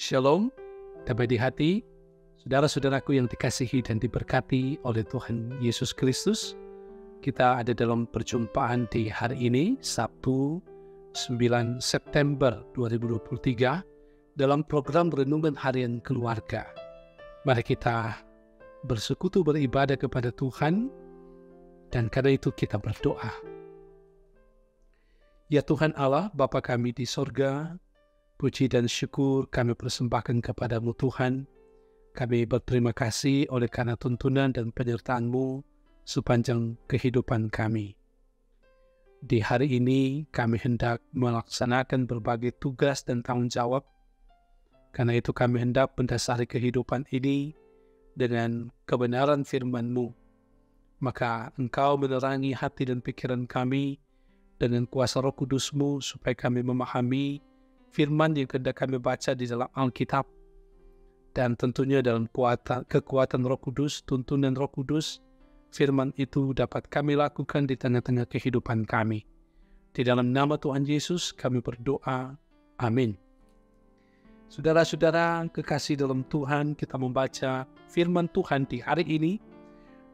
Shalom, damai di hati, saudara-saudaraku yang dikasihi dan diberkati oleh Tuhan Yesus Kristus. Kita ada dalam perjumpaan di hari ini, Sabtu 9 September 2023, dalam program Renungan Harian Keluarga. Mari kita bersekutu beribadah kepada Tuhan, dan karena itu kita berdoa. Ya Tuhan Allah, Bapa kami di sorga, puji dan syukur kami persembahkan kepadamu Tuhan. Kami berterima kasih oleh karena tuntunan dan penyertaan-Mu sepanjang kehidupan kami. Di hari ini kami hendak melaksanakan berbagai tugas dan tanggung jawab. Karena itu kami hendak mendasari kehidupan ini dengan kebenaran firman-Mu. Maka Engkau menerangi hati dan pikiran kami dengan kuasa Roh Kudus-Mu supaya kami memahami firman yang hendak kami baca di dalam Alkitab, dan tentunya dalam kekuatan Roh Kudus, tuntunan Roh Kudus, firman itu dapat kami lakukan di tengah-tengah kehidupan kami. Di dalam nama Tuhan Yesus kami berdoa, amin. Saudara-saudara kekasih dalam Tuhan, kita membaca firman Tuhan di hari ini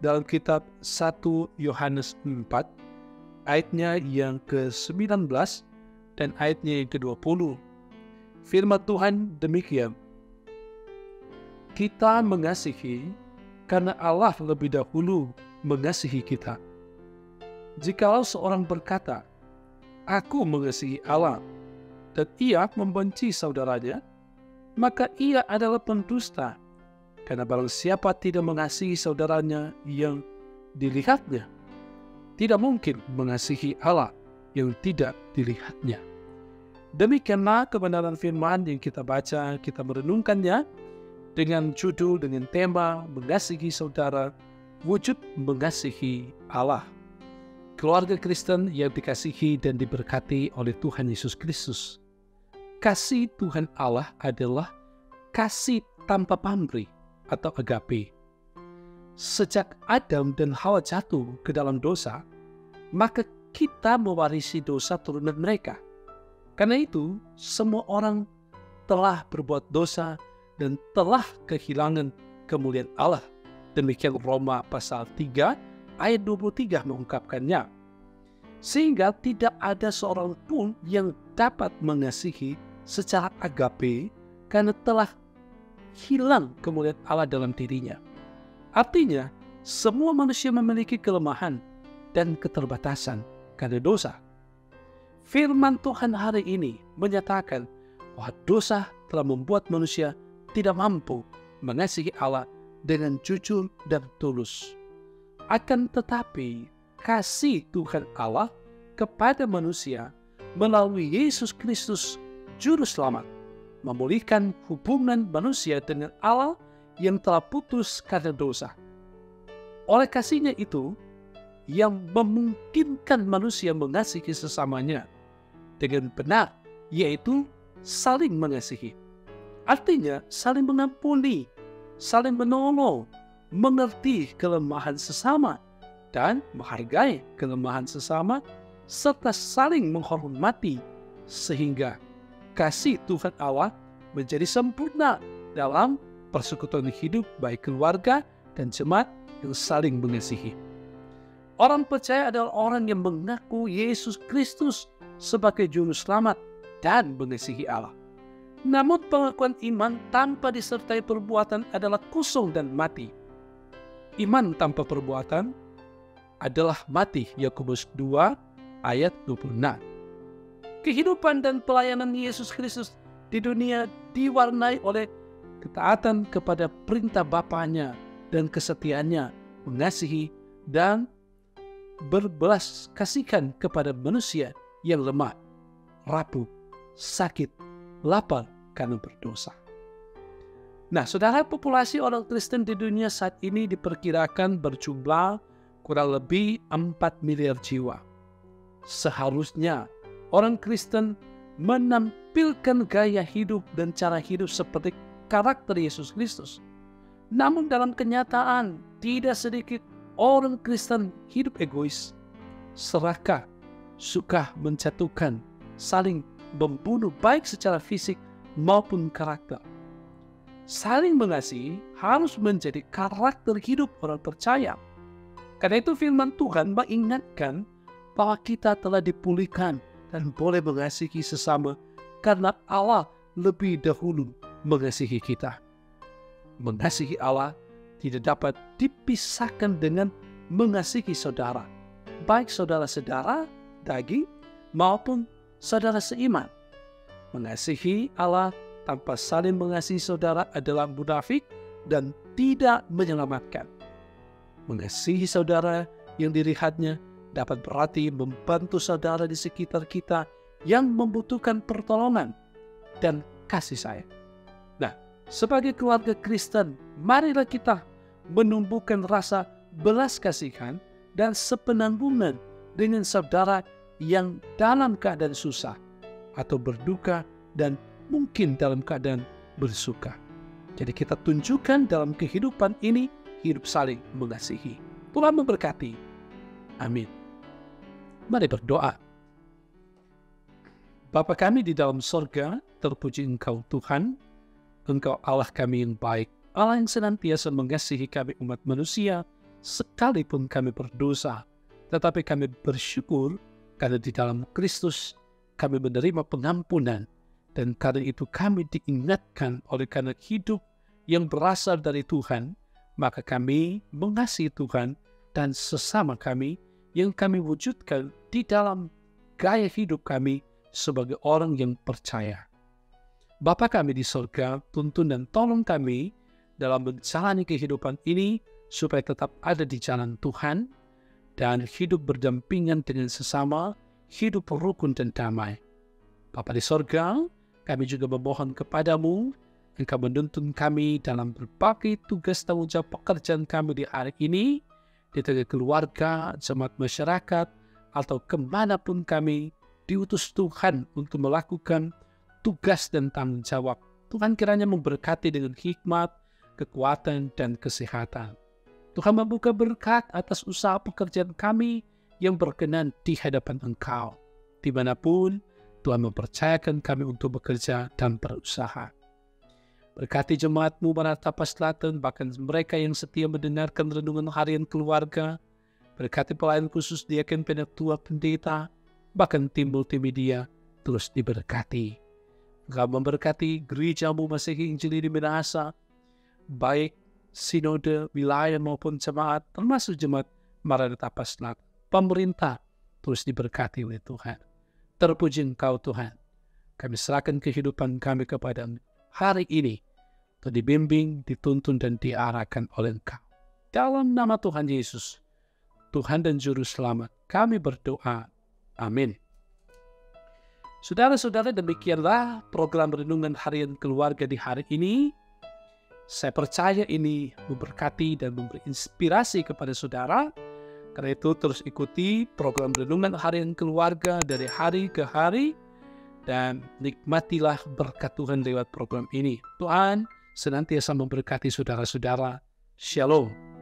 dalam kitab 1 Yohanes 4, ayatnya yang ke-19 dan ayatnya yang ke-20. Firman Tuhan demikian, kita mengasihi karena Allah lebih dahulu mengasihi kita. Jikalau seorang berkata, aku mengasihi Allah, dan ia membenci saudaranya, maka ia adalah pendusta. Karena barang siapa tidak mengasihi saudaranya yang dilihatnya, tidak mungkin mengasihi Allah yang tidak dilihatnya. Demikianlah kebenaran firman yang kita baca, kita merenungkannya dengan judul, dengan tema mengasihi saudara, wujud mengasihi Allah. Keluarga Kristen yang dikasihi dan diberkati oleh Tuhan Yesus Kristus. Kasih Tuhan Allah adalah kasih tanpa pamrih atau agape. Sejak Adam dan Hawa jatuh ke dalam dosa, maka kita mewarisi dosa turunan mereka. Karena itu, semua orang telah berbuat dosa dan telah kehilangan kemuliaan Allah. Demikian Roma pasal 3 ayat 23 mengungkapkannya. Sehingga tidak ada seorang pun yang dapat mengasihi secara agape karena telah hilang kemuliaan Allah dalam dirinya. Artinya, semua manusia memiliki kelemahan dan keterbatasan karena dosa. Firman Tuhan hari ini menyatakan bahwa dosa telah membuat manusia tidak mampu mengasihi Allah dengan jujur dan tulus. Akan tetapi, kasih Tuhan Allah kepada manusia melalui Yesus Kristus Juru Selamat memulihkan hubungan manusia dengan Allah yang telah putus karena dosa. Oleh kasihnya itu, yang memungkinkan manusia mengasihi sesamanya dengan benar, yaitu saling mengasihi. Artinya saling mengampuni, saling menolong, mengerti kelemahan sesama, dan menghargai kelemahan sesama, serta saling menghormati, sehingga kasih Tuhan Allah menjadi sempurna dalam persekutuan hidup baik keluarga dan jemaat yang saling mengasihi. Orang percaya adalah orang yang mengaku Yesus Kristus sebagai juru selamat dan mengasihi Allah. Namun pengakuan iman tanpa disertai perbuatan adalah kosong dan mati. Iman tanpa perbuatan adalah mati. Yakobus 2 ayat 26. Kehidupan dan pelayanan Yesus Kristus di dunia diwarnai oleh ketaatan kepada perintah Bapanya dan kesetiaannya mengasihi dan berbelas kasihkan kepada manusia yang lemah, rapuh, sakit, lapar karena berdosa. Nah, saudara, populasi orang Kristen di dunia saat ini diperkirakan berjumlah kurang lebih 4 miliar jiwa. Seharusnya orang Kristen menampilkan gaya hidup dan cara hidup seperti karakter Yesus Kristus. Namun dalam kenyataan, tidak sedikit orang Kristen hidup egois, serakah, suka menjatuhkan, saling membunuh baik secara fisik maupun karakter. saling mengasihi harus menjadi karakter hidup orang percaya. Karena itu firman Tuhan mengingatkan bahwa kita telah dipulihkan dan boleh mengasihi sesama karena Allah lebih dahulu mengasihi kita. Mengasihi Allah tidak dapat dipisahkan dengan mengasihi saudara, baik saudara-saudara daging maupun saudara seiman. Mengasihi Allah tanpa saling mengasihi saudara adalah munafik dan tidak menyelamatkan. Mengasihi saudara yang dilihatnya dapat berarti membantu saudara di sekitar kita yang membutuhkan pertolongan dan kasih sayang. Nah, sebagai keluarga Kristen, marilah kita menumbuhkan rasa belas kasihan dan sepenanggungan dengan saudara yang dalam keadaan susah atau berduka dan mungkin dalam keadaan bersuka. Jadi kita tunjukkan dalam kehidupan ini hidup saling mengasihi. Tuhan memberkati. Amin. Mari berdoa. Bapa kami di dalam sorga, terpuji Engkau Tuhan. Engkau Allah kami yang baik, Allah yang senantiasa mengasihi kami umat manusia, sekalipun kami berdosa. Tetapi kami bersyukur karena di dalam Kristus kami menerima pengampunan. Dan karena itu kami diingatkan oleh karena hidup yang berasal dari Tuhan, maka kami mengasihi Tuhan dan sesama kami yang kami wujudkan di dalam gaya hidup kami sebagai orang yang percaya. Bapa kami di surga, tuntun dan tolong kami dalam menjalani kehidupan ini supaya tetap ada di jalan Tuhan dan hidup berdampingan dengan sesama, hidup rukun dan damai. Bapa di surga, kami juga memohon kepadamu, Engkau menuntun kami dalam berbagai tugas tanggung jawab pekerjaan kami di hari ini, di tengah keluarga, jemaat masyarakat, atau kemanapun kami diutus Tuhan untuk melakukan tugas dan tanggung jawab. Tuhan kiranya memberkati dengan hikmat, kekuatan, dan kesehatan. Tuhan membuka berkat atas usaha pekerjaan kami yang berkenan di hadapan Engkau. Dimanapun Tuhan mempercayakan kami untuk bekerja dan berusaha. Berkati jemaat-Mu Maranatha Selatan, bahkan mereka yang setia mendengarkan renungan harian keluarga. Berkati pelayan khusus diaken penatua pendeta, bahkan tim multimedia terus diberkati. Engkau memberkati gereja-Mu Masehi Injili di Minahasa, baik sinode, wilayah maupun jemaat, termasuk jemaat Maranatha Selatan. Pemerintah terus diberkati oleh Tuhan. Terpuji Engkau Tuhan. Kami serahkan kehidupan kami kepada-Mu hari ini. Untuk dibimbing, dituntun, dan diarahkan oleh Engkau. Dalam nama Tuhan Yesus, Tuhan dan Juru Selamat, kami berdoa. Amin. Saudara-saudara, demikianlah program Renungan Harian Keluarga di hari ini. Saya percaya ini memberkati dan memberi inspirasi kepada saudara. Karena itu terus ikuti program Renungan Harian Keluarga dari hari ke hari dan nikmatilah berkat Tuhan lewat program ini. Tuhan senantiasa memberkati saudara-saudara. Shalom.